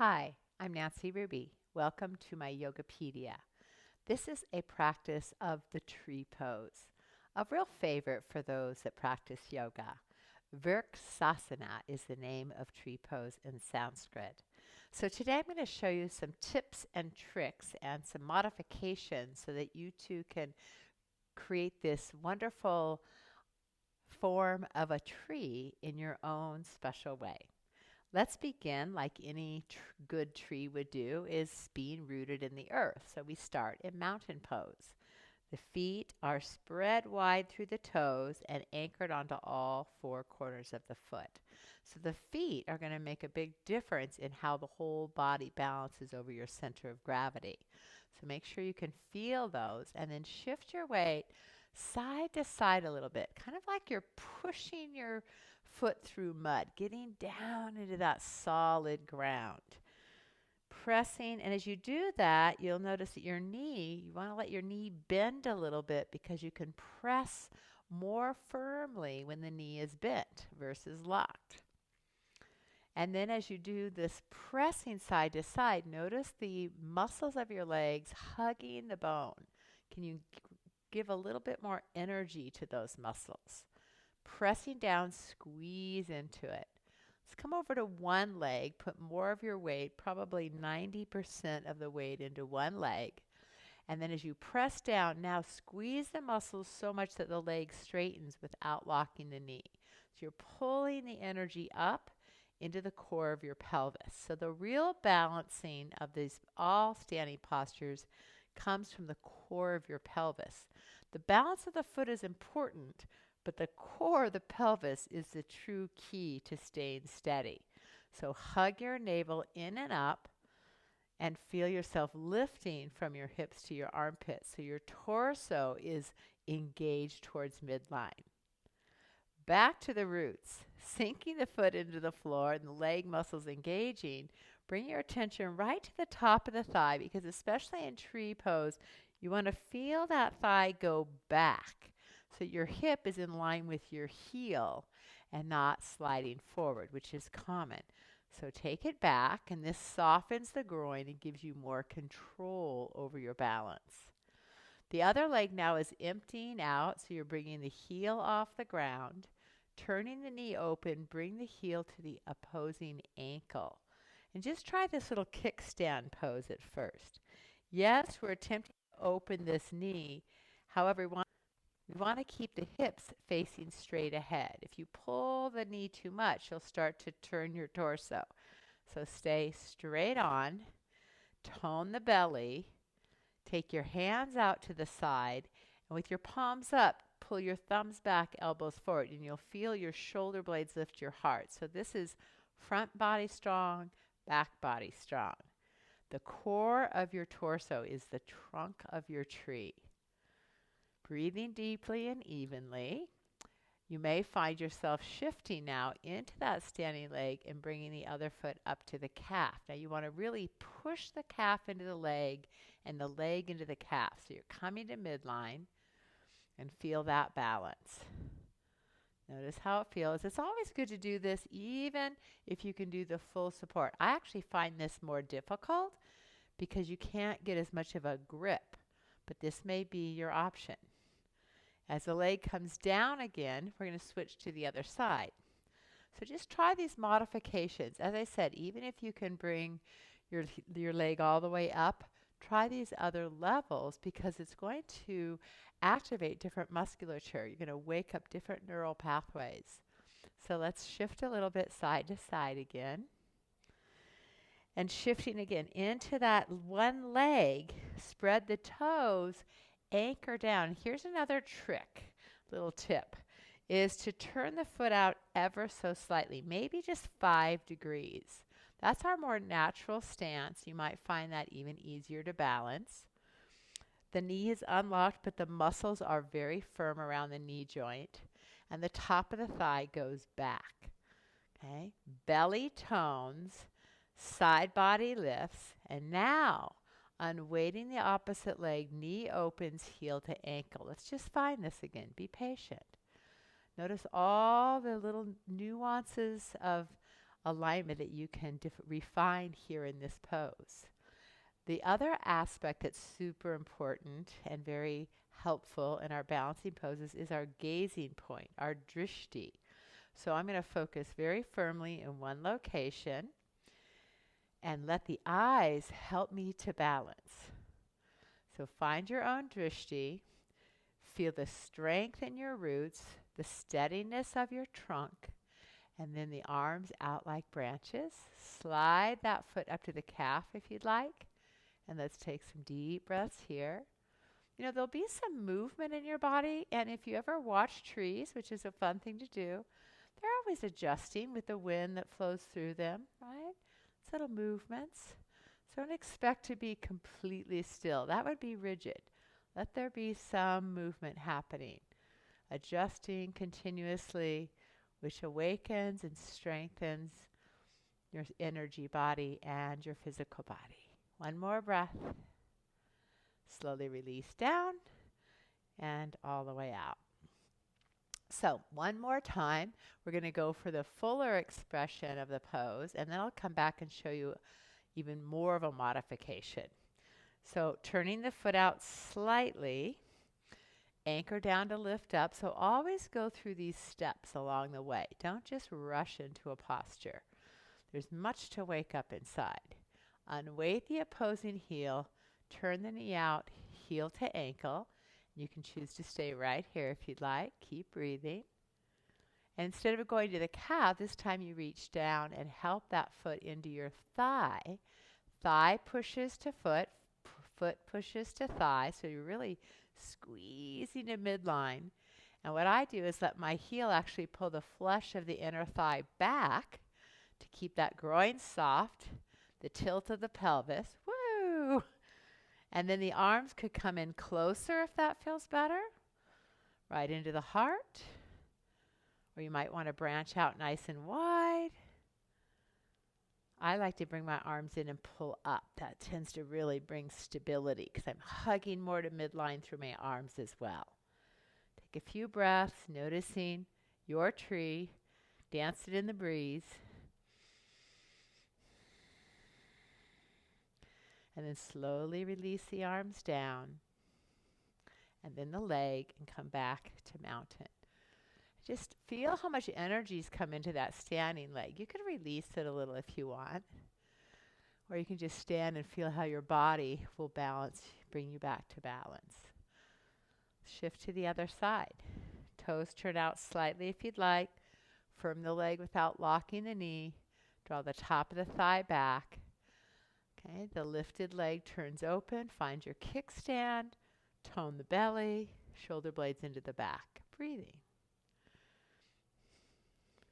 Hi, I'm Nancy Ruby. Welcome to my Yogapedia. This is a practice of the tree pose, a real favorite for those that practice yoga. Vrksasana is the name of tree pose in Sanskrit. So today I'm going to show you some tips and tricks and some modifications so that you too can create this wonderful form of a tree in your own special way. Let's begin like any good tree would do is being rooted in the earth. So we start in mountain pose. The feet are spread wide through the toes and anchored onto all four corners of the foot. So the feet are going to make a big difference in how the whole body balances over your center of gravity. So make sure you can feel those and then shift your weight side to side a little bit, kind of like you're pushing your foot through mud, getting down into that solid ground. Pressing, and as you do that, you'll notice that your knee, you want to let your knee bend a little bit because you can press more firmly when the knee is bent versus locked. And then as you do this pressing side to side, notice the muscles of your legs hugging the bone. Can you give a little bit more energy to those muscles? Pressing down, squeeze into it. Let's come over to one leg, put more of your weight, probably 90% of the weight into one leg. And then as you press down, now squeeze the muscles so much that the leg straightens without locking the knee. So you're pulling the energy up into the core of your pelvis. So the real balancing of these all standing postures comes from the core of your pelvis. The balance of the foot is important, but the core of the pelvis is the true key to staying steady. So hug your navel in and up and feel yourself lifting from your hips to your armpits. So your torso is engaged towards midline. Back to the roots, sinking the foot into the floor and the leg muscles engaging. Bring your attention right to the top of the thigh because especially in tree pose, you want to feel that thigh go back. So your hip is in line with your heel and not sliding forward, which is common. So take it back, and this softens the groin and gives you more control over your balance. The other leg now is emptying out, so you're bringing the heel off the ground, turning the knee open, bring the heel to the opposing ankle. And just try this little kickstand pose at first. Yes, we're attempting to open this knee. However, we want to keep the hips facing straight ahead. If you pull the knee too much, you'll start to turn your torso. So stay straight on, tone the belly, take your hands out to the side, and with your palms up, pull your thumbs back, elbows forward, and you'll feel your shoulder blades lift your heart. So this is front body strong, back body strong. The core of your torso is the trunk of your tree. Breathing deeply and evenly. You may find yourself shifting now into that standing leg and bringing the other foot up to the calf. Now you want to really push the calf into the leg and the leg into the calf. So you're coming to midline and feel that balance. Notice how it feels. It's always good to do this even if you can do the full support. I actually find this more difficult because you can't get as much of a grip, but this may be your option. As the leg comes down again, we're going to switch to the other side. So just try these modifications. As I said, even if you can bring your leg all the way up, try these other levels because it's going to activate different musculature. You're going to wake up different neural pathways. So let's shift a little bit side to side again. And shifting again into that one leg, spread the toes, anchor down. Here's another trick, little tip, is to turn the foot out ever so slightly, maybe just 5 degrees. That's our more natural stance. You might find that even easier to balance. The knee is unlocked, but the muscles are very firm around the knee joint, and the top of the thigh goes back. Okay? Belly tones, side body lifts, and now unweighting the opposite leg, knee opens, heel to ankle. Let's just find this again. Be patient. Notice all the little nuances of alignment that you can refine here in this pose. The other aspect that's super important and very helpful in our balancing poses is our gazing point, our drishti. So I'm going to focus very firmly in one location and let the eyes help me to balance. So find your own drishti. Feel the strength in your roots, the steadiness of your trunk, and then the arms out like branches. Slide that foot up to the calf if you'd like. And let's take some deep breaths here. You know, there'll be some movement in your body, and if you ever watch trees, which is a fun thing to do, they're always adjusting with the wind that flows through them, right? It's little movements. So don't expect to be completely still. That would be rigid. Let there be some movement happening, adjusting continuously, which awakens and strengthens your energy body and your physical body. One more breath. Slowly release down and all the way out. So one more time, we're going to go for the fuller expression of the pose, and then I'll come back and show you even more of a modification. So turning the foot out slightly, anchor down to lift up. So always go through these steps along the way. Don't just rush into a posture. There's much to wake up inside. Unweight the opposing heel, turn the knee out, heel to ankle. You can choose to stay right here if you'd like. Keep breathing. And instead of going to the calf, this time you reach down and help that foot into your thigh. Thigh pushes to foot, foot pushes to thigh. So you're really squeezing to midline. And what I do is let my heel actually pull the flesh of the inner thigh back to keep that groin soft, the tilt of the pelvis. Woo! And then the arms could come in closer if that feels better. Right into the heart. Or you might want to branch out nice and wide. I like to bring my arms in and pull up. That tends to really bring stability because I'm hugging more to midline through my arms as well. Take a few breaths, noticing your tree. Dance it in the breeze. And then slowly release the arms down. And then the leg and come back to mountain. Just feel how much energy's come into that standing leg. You can release it a little if you want. Or you can just stand and feel how your body will balance, bring you back to balance. Shift to the other side. Toes turn out slightly if you'd like. Firm the leg without locking the knee. Draw the top of the thigh back. Okay, the lifted leg turns open. Find your kickstand. Tone the belly. Shoulder blades into the back. Breathing.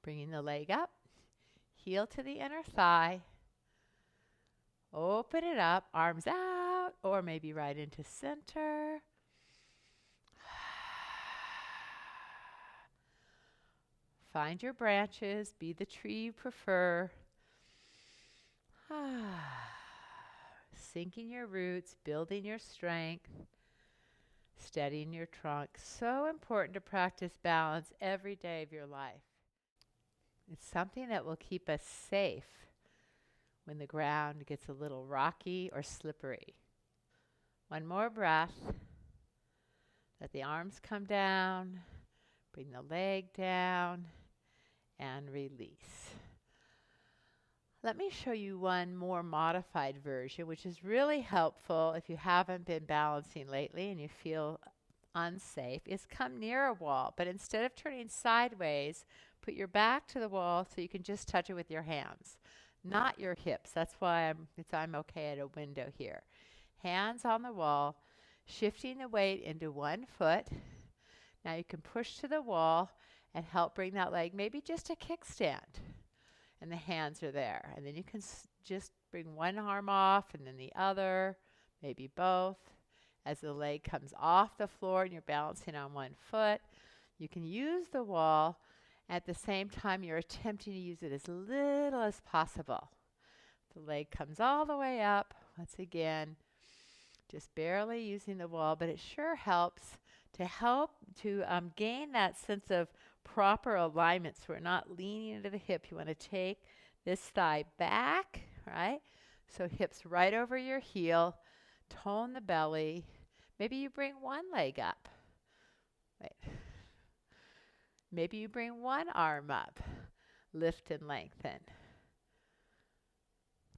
Bringing the leg up. Heel to the inner thigh. Open it up. Arms out. Or maybe right into center. Find your branches. Be the tree you prefer. Sinking your roots, building your strength, steadying your trunk. So important to practice balance every day of your life. It's something that will keep us safe when the ground gets a little rocky or slippery. One more breath. Let the arms come down. Bring the leg down and release. Let me show you one more modified version, which is really helpful if you haven't been balancing lately and you feel unsafe, is come near a wall, but instead of turning sideways, put your back to the wall so you can just touch it with your hands, not your hips. That's why I'm okay at a window here. Hands on the wall, shifting the weight into one foot. Now you can push to the wall and help bring that leg, maybe just a kickstand. And the hands are there. And then you can just bring one arm off and then the other, maybe both. As the leg comes off the floor and you're balancing on one foot, you can use the wall. At the same time, you're attempting to use it as little as possible. The leg comes all the way up. Once again, just barely using the wall, but it sure helps to gain that sense of proper alignment, so we're not leaning into the hip. You want to take This thigh back, right? So hips right over your heel. Tone the belly. Maybe you bring one leg up. Wait. Maybe you bring one arm up. Lift and lengthen.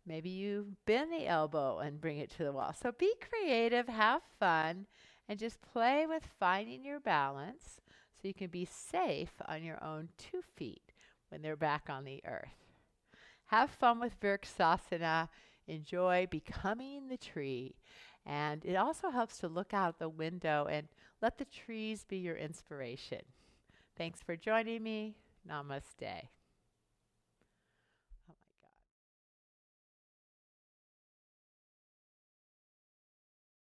Maybe you bend the elbow and bring it to the wall. So be creative, have fun, and just play with finding your balance so you can be safe on your own 2 feet when they're back on the earth. Have fun with Virksasana. Enjoy becoming the tree. And it also helps to look out the window and let the trees be your inspiration. Thanks for joining me. Namaste.